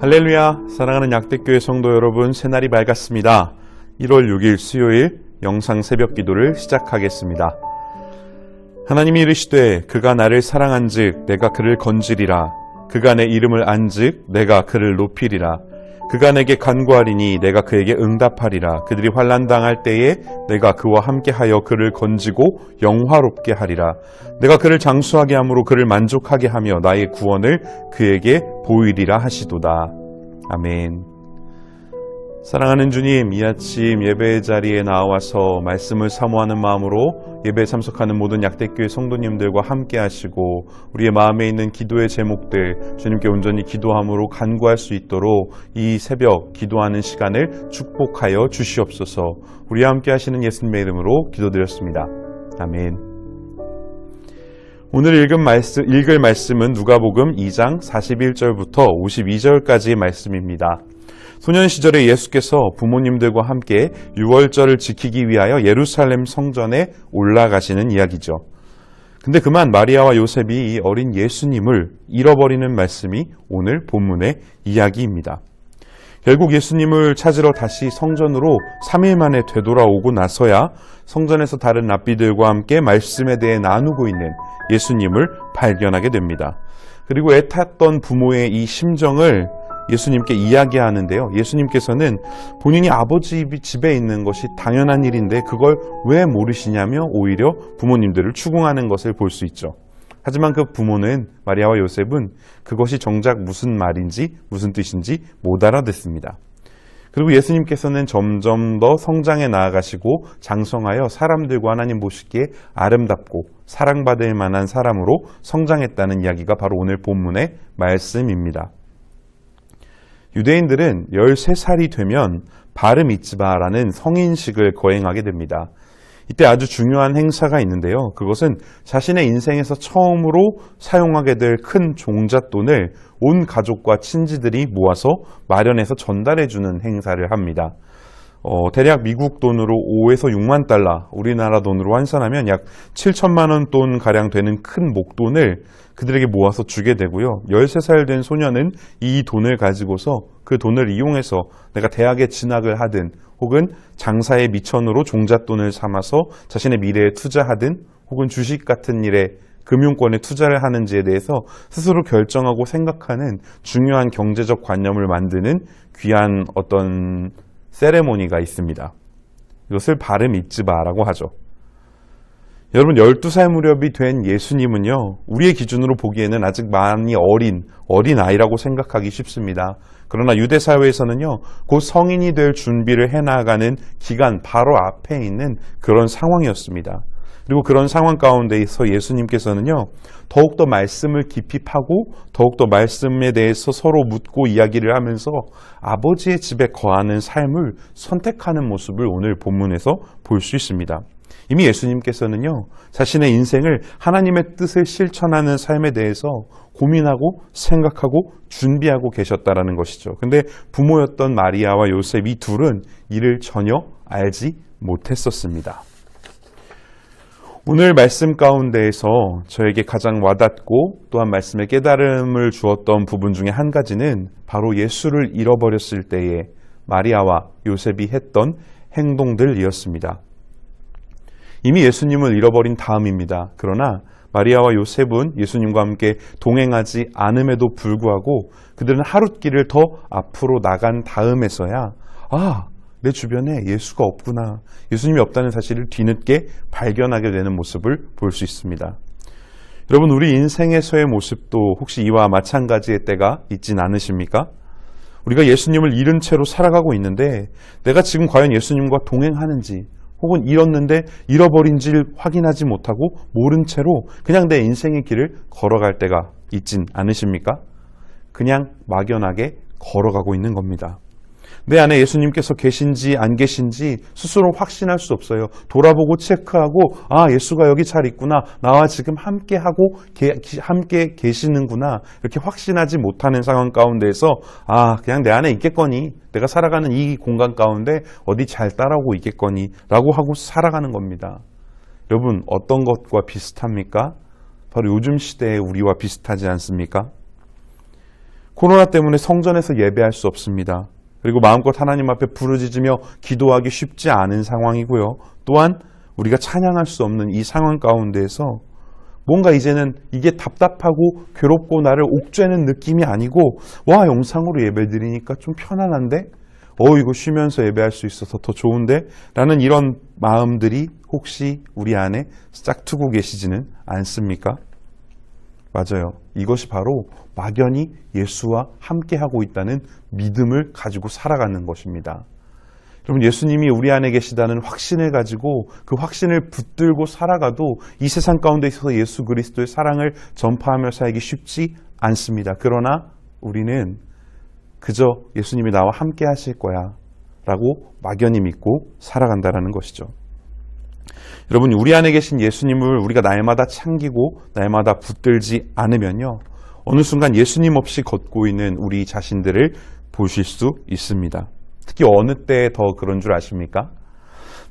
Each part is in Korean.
할렐루야, 사랑하는 약대교회 성도 여러분, 새날이 밝았습니다. 1월 6일 수요일 영상 새벽 기도를 시작하겠습니다. 하나님이 이르시되 그가 나를 사랑한즉 내가 그를 건지리라. 그가 내 이름을 안즉 내가 그를 높이리라. 그가 내게 간구하리니 내가 그에게 응답하리라. 그들이 환난 당할 때에 내가 그와 함께하여 그를 건지고 영화롭게 하리라. 내가 그를 장수하게 함으로 그를 만족하게 하며 나의 구원을 그에게 보이리라 하시도다. 아멘. 사랑하는 주님, 이 아침 예배 자리에 나와서 말씀을 사모하는 마음으로 예배에 참석하는 모든 약대교회 성도님들과 함께 하시고 우리의 마음에 있는 기도의 제목들 주님께 온전히 기도함으로 간구할 수 있도록 이 새벽 기도하는 시간을 축복하여 주시옵소서. 우리와 함께 하시는 예수님의 이름으로 기도드렸습니다. 아멘. 오늘 읽을 말씀은 누가복음 2장 41절부터 52절까지의 말씀입니다. 소년 시절에 예수께서 부모님들과 함께 유월절을 지키기 위하여 예루살렘 성전에 올라가시는 이야기죠. 근데 그만 마리아와 요셉이 이 어린 예수님을 잃어버리는 말씀이 오늘 본문의 이야기입니다. 결국 예수님을 찾으러 다시 성전으로 3일 만에 되돌아오고 나서야 성전에서 다른 랍비들과 함께 말씀에 대해 나누고 있는 예수님을 발견하게 됩니다. 그리고 애탔던 부모의 이 심정을 예수님께 이야기하는데요. 예수님께서는 본인이 아버지 집에 있는 것이 당연한 일인데 그걸 왜 모르시냐며 오히려 부모님들을 추궁하는 것을 볼 수 있죠. 하지만 그 부모는 마리아와 요셉은 그것이 정작 무슨 말인지 무슨 뜻인지 못 알아듣습니다. 그리고 예수님께서는 점점 더 성장해 나아가시고 장성하여 사람들과 하나님 보시기에 아름답고 사랑받을 만한 사람으로 성장했다는 이야기가 바로 오늘 본문의 말씀입니다. 유대인들은 13살이 되면 바르 미츠바라는 성인식을 거행하게 됩니다. 이때 아주 중요한 행사가 있는데요. 그것은 자신의 인생에서 처음으로 사용하게 될 큰 종잣돈을 온 가족과 친지들이 모아서 마련해서 전달해주는 행사를 합니다. 대략 미국 돈으로 5에서 6만 달러, 우리나라 돈으로 환산하면 약 7천만 원 돈 가량 되는 큰 목돈을 그들에게 모아서 주게 되고요. 13살 된 소년은 이 돈을 가지고서 그 돈을 이용해서 내가 대학에 진학을 하든 혹은 장사의 미천으로 종잣돈을 삼아서 자신의 미래에 투자하든 혹은 주식 같은 일에 금융권에 투자를 하는지에 대해서 스스로 결정하고 생각하는 중요한 경제적 관념을 만드는 귀한 어떤 세레모니가 있습니다. 이것을 바르 미츠바라고 하죠. 여러분, 12살 무렵이 된 예수님은요, 우리의 기준으로 보기에는 아직 많이 어린 아이라고 생각하기 쉽습니다. 그러나 유대 사회에서는요, 곧 성인이 될 준비를 해나가는 기간 바로 앞에 있는 그런 상황이었습니다. 그리고 그런 상황 가운데서 예수님께서는요, 더욱더 말씀을 깊이 파고 더욱더 말씀에 대해서 서로 묻고 이야기를 하면서 아버지의 집에 거하는 삶을 선택하는 모습을 오늘 본문에서 볼 수 있습니다. 이미 예수님께서는요, 자신의 인생을 하나님의 뜻을 실천하는 삶에 대해서 고민하고 생각하고 준비하고 계셨다라는 것이죠. 근데 부모였던 마리아와 요셉 이 둘은 이를 전혀 알지 못했었습니다. 오늘 말씀 가운데에서 저에게 가장 와닿고 또한 말씀의 깨달음을 주었던 부분 중에 한 가지는 바로 예수를 잃어버렸을 때에 마리아와 요셉이 했던 행동들이었습니다. 이미 예수님을 잃어버린 다음입니다. 그러나 마리아와 요셉은 예수님과 함께 동행하지 않음에도 불구하고 그들은 하룻길을 더 앞으로 나간 다음에서야 내 주변에 예수가 없구나, 예수님이 없다는 사실을 뒤늦게 발견하게 되는 모습을 볼 수 있습니다. 여러분, 우리 인생에서의 모습도 혹시 이와 마찬가지의 때가 있진 않으십니까? 우리가 예수님을 잃은 채로 살아가고 있는데 내가 지금 과연 예수님과 동행하는지 혹은 잃었는데 잃어버린지를 확인하지 못하고 모른 채로 그냥 내 인생의 길을 걸어갈 때가 있진 않으십니까? 그냥 막연하게 걸어가고 있는 겁니다. 내 안에 예수님께서 계신지 안 계신지 스스로 확신할 수 없어요. 돌아보고 체크하고 예수가 여기 잘 있구나, 나와 지금 함께 계시는구나, 이렇게 확신하지 못하는 상황 가운데에서 그냥 내 안에 있겠거니, 내가 살아가는 이 공간 가운데 어디 잘 따라오고 있겠거니 라고 하고 살아가는 겁니다. 여러분, 어떤 것과 비슷합니까? 바로 요즘 시대의 우리와 비슷하지 않습니까? 코로나 때문에 성전에서 예배할 수 없습니다. 그리고 마음껏 하나님 앞에 부르짖으며 기도하기 쉽지 않은 상황이고요. 또한 우리가 찬양할 수 없는 이 상황 가운데에서 뭔가 이제는 이게 답답하고 괴롭고 나를 옥죄는 느낌이 아니고 와, 영상으로 예배드리니까 좀 편안한데? 이거 쉬면서 예배할 수 있어서 더 좋은데? 라는 이런 마음들이 혹시 우리 안에 짝트고 계시지는 않습니까? 맞아요. 이것이 바로 막연히 예수와 함께하고 있다는 믿음을 가지고 살아가는 것입니다. 여러분, 예수님이 우리 안에 계시다는 확신을 가지고 그 확신을 붙들고 살아가도 이 세상 가운데 있어서 예수 그리스도의 사랑을 전파하며 살기 쉽지 않습니다. 그러나 우리는 그저 예수님이 나와 함께 하실 거야 라고 막연히 믿고 살아간다는 것이죠. 여러분, 우리 안에 계신 예수님을 우리가 날마다 챙기고 날마다 붙들지 않으면요, 어느 순간 예수님 없이 걷고 있는 우리 자신들을 보실 수 있습니다. 특히 어느 때 더 그런 줄 아십니까?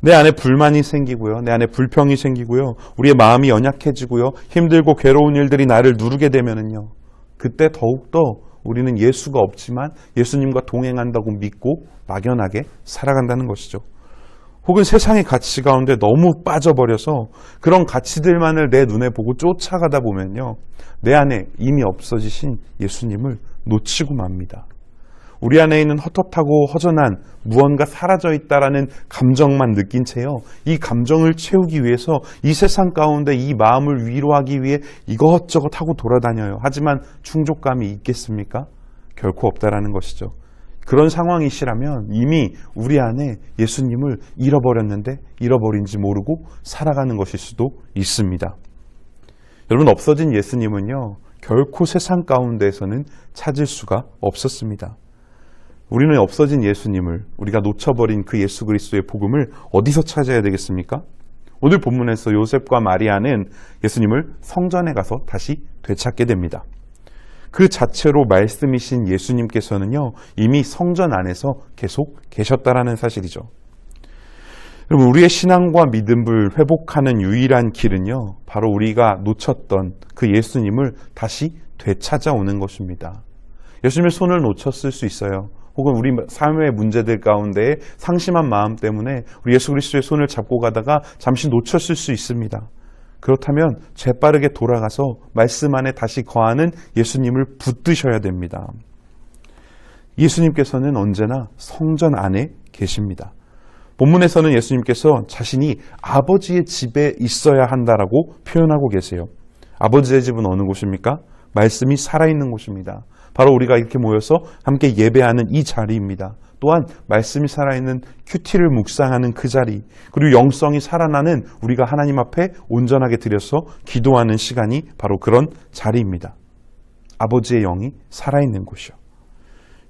내 안에 불만이 생기고요, 내 안에 불평이 생기고요, 우리의 마음이 연약해지고요, 힘들고 괴로운 일들이 나를 누르게 되면은요, 그때 더욱더 우리는 예수가 없지만 예수님과 동행한다고 믿고 막연하게 살아간다는 것이죠. 혹은 세상의 가치 가운데 너무 빠져버려서 그런 가치들만을 내 눈에 보고 쫓아가다 보면요, 내 안에 이미 없어지신 예수님을 놓치고 맙니다. 우리 안에 있는 헛헛하고 허전한 무언가 사라져 있다라는 감정만 느낀 채요, 이 감정을 채우기 위해서 이 세상 가운데 이 마음을 위로하기 위해 이것저것 하고 돌아다녀요. 하지만 충족감이 있겠습니까? 결코 없다라는 것이죠. 그런 상황이시라면 이미 우리 안에 예수님을 잃어버렸는데 잃어버린지 모르고 살아가는 것일 수도 있습니다. 여러분, 없어진 예수님은요, 결코 세상 가운데에서는 찾을 수가 없었습니다. 우리는 없어진 예수님을, 우리가 놓쳐버린 그 예수 그리스도의 복음을 어디서 찾아야 되겠습니까? 오늘 본문에서 요셉과 마리아는 예수님을 성전에 가서 다시 되찾게 됩니다. 그 자체로 말씀이신 예수님께서는요, 이미 성전 안에서 계속 계셨다라는 사실이죠. 여러분, 우리의 신앙과 믿음을 회복하는 유일한 길은요, 바로 우리가 놓쳤던 그 예수님을 다시 되찾아오는 것입니다. 예수님의 손을 놓쳤을 수 있어요. 혹은 우리 삶의 문제들 가운데 상심한 마음 때문에 우리 예수 그리스도의 손을 잡고 가다가 잠시 놓쳤을 수 있습니다. 그렇다면 재빠르게 돌아가서 말씀 안에 다시 거하는 예수님을 붙드셔야 됩니다. 예수님께서는 언제나 성전 안에 계십니다. 본문에서는 예수님께서 자신이 아버지의 집에 있어야 한다라고 표현하고 계세요. 아버지의 집은 어느 곳입니까? 말씀이 살아있는 곳입니다. 바로 우리가 이렇게 모여서 함께 예배하는 이 자리입니다. 또한 말씀이 살아있는 큐티를 묵상하는 그 자리, 그리고 영성이 살아나는 우리가 하나님 앞에 온전하게 드려서 기도하는 시간이 바로 그런 자리입니다. 아버지의 영이 살아있는 곳이요.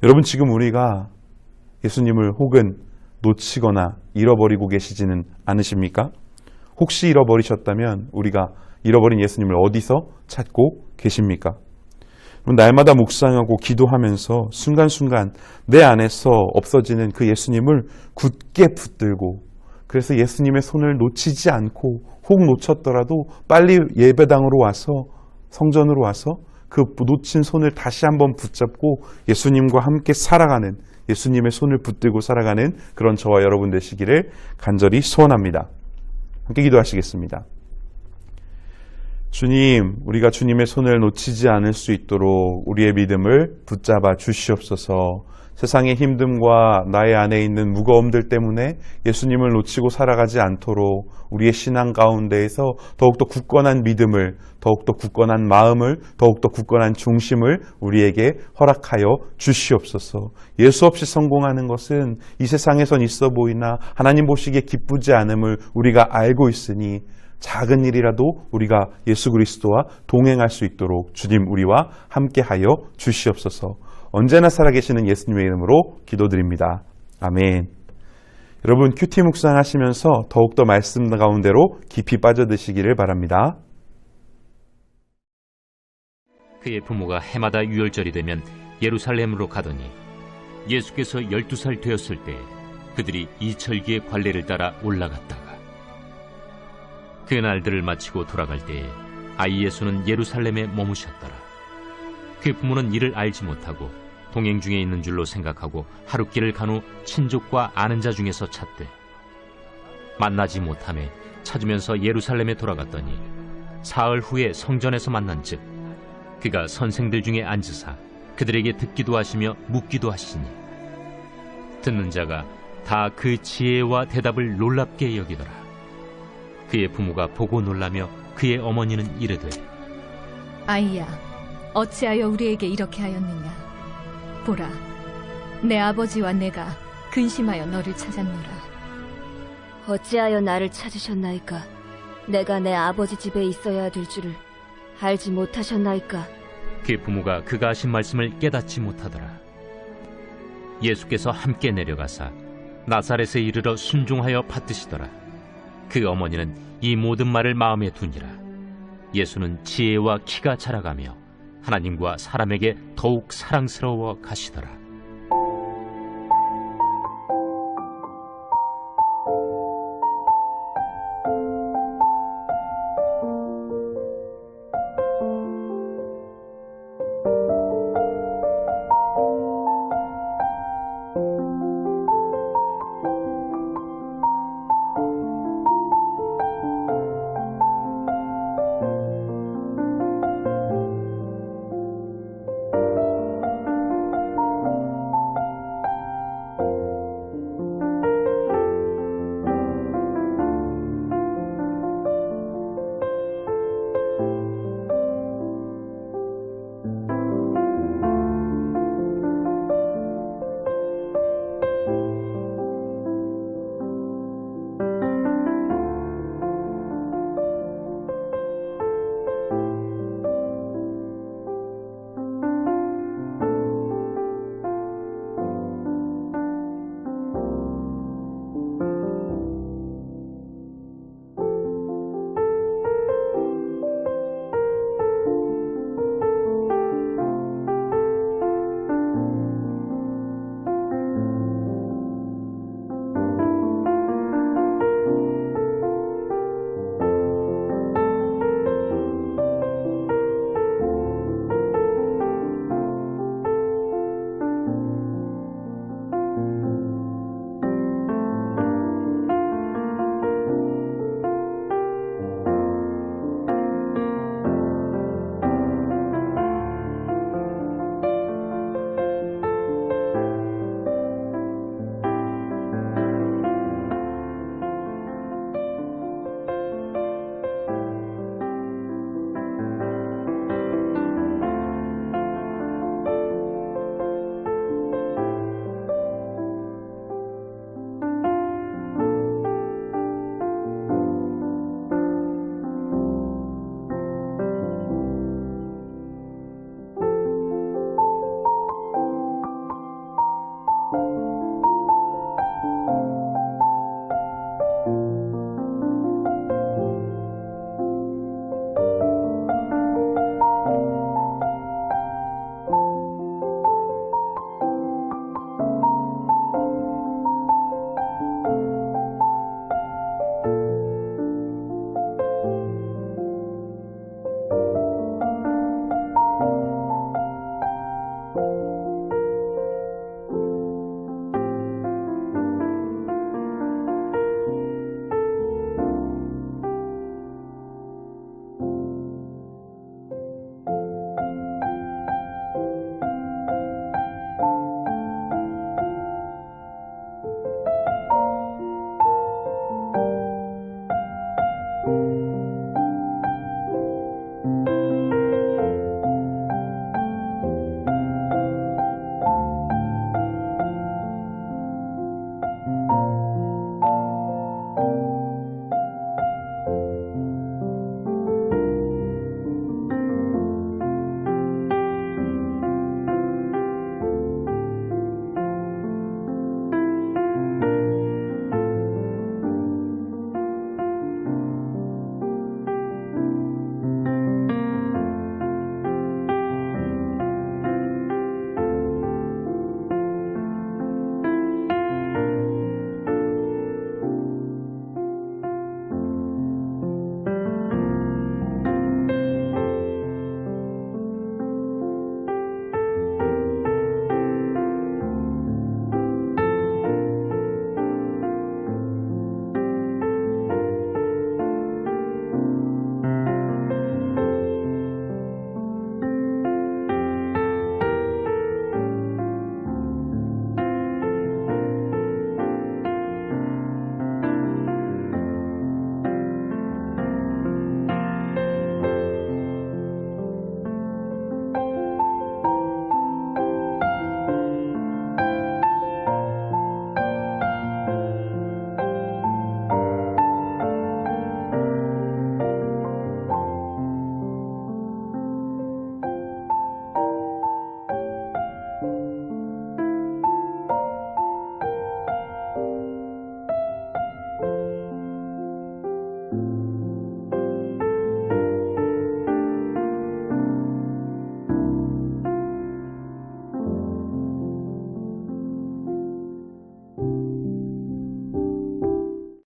여러분, 지금 우리가 예수님을 혹은 놓치거나 잃어버리고 계시지는 않으십니까? 혹시 잃어버리셨다면 우리가 잃어버린 예수님을 어디서 찾고 계십니까? 날마다 묵상하고 기도하면서 순간순간 내 안에서 없어지는 그 예수님을 굳게 붙들고, 그래서 예수님의 손을 놓치지 않고, 혹 놓쳤더라도 빨리 예배당으로 와서, 성전으로 와서 그 놓친 손을 다시 한번 붙잡고 예수님과 함께 살아가는, 예수님의 손을 붙들고 살아가는 그런 저와 여러분 되시기를 간절히 소원합니다. 함께 기도하시겠습니다. 주님, 우리가 주님의 손을 놓치지 않을 수 있도록 우리의 믿음을 붙잡아 주시옵소서. 세상의 힘듦과 나의 안에 있는 무거움들 때문에 예수님을 놓치고 살아가지 않도록 우리의 신앙 가운데에서 더욱더 굳건한 믿음을, 더욱더 굳건한 마음을, 더욱더 굳건한 중심을 우리에게 허락하여 주시옵소서. 예수 없이 성공하는 것은 이 세상에선 있어 보이나 하나님 보시기에 기쁘지 않음을 우리가 알고 있으니 작은 일이라도 우리가 예수 그리스도와 동행할 수 있도록 주님 우리와 함께하여 주시옵소서. 언제나 살아계시는 예수님의 이름으로 기도드립니다. 아멘. 여러분, 큐티 묵상하시면서 더욱더 말씀 가운데로 깊이 빠져드시기를 바랍니다. 그의 부모가 해마다 유월절이 되면 예루살렘으로 가더니 예수께서 12살 되었을 때 그들이 이철기의 관례를 따라 올라갔다가 그 날들을 마치고 돌아갈 때에 아이 예수는 예루살렘에 머무셨더라. 그 부모는 이를 알지 못하고 동행 중에 있는 줄로 생각하고 하룻길을 간 후 친족과 아는 자 중에서 찾되 만나지 못하매 찾으면서 예루살렘에 돌아갔더니 사흘 후에 성전에서 만난즉 그가 선생들 중에 앉으사 그들에게 듣기도 하시며 묻기도 하시니 듣는 자가 다 그 지혜와 대답을 놀랍게 여기더라. 그의 부모가 보고 놀라며 그의 어머니는 이르되 아이야, 어찌하여 우리에게 이렇게 하였느냐? 보라, 내 아버지와 내가 근심하여 너를 찾았노라. 어찌하여 나를 찾으셨나이까? 내가 내 아버지 집에 있어야 될 줄을 알지 못하셨나이까? 그의 부모가 그가 하신 말씀을 깨닫지 못하더라. 예수께서 함께 내려가사 나사렛에 이르러 순종하여 받드시더라. 그 어머니는 이 모든 말을 마음에 두니라. 예수는 지혜와 키가 자라가며 하나님과 사람에게 더욱 사랑스러워 가시더라.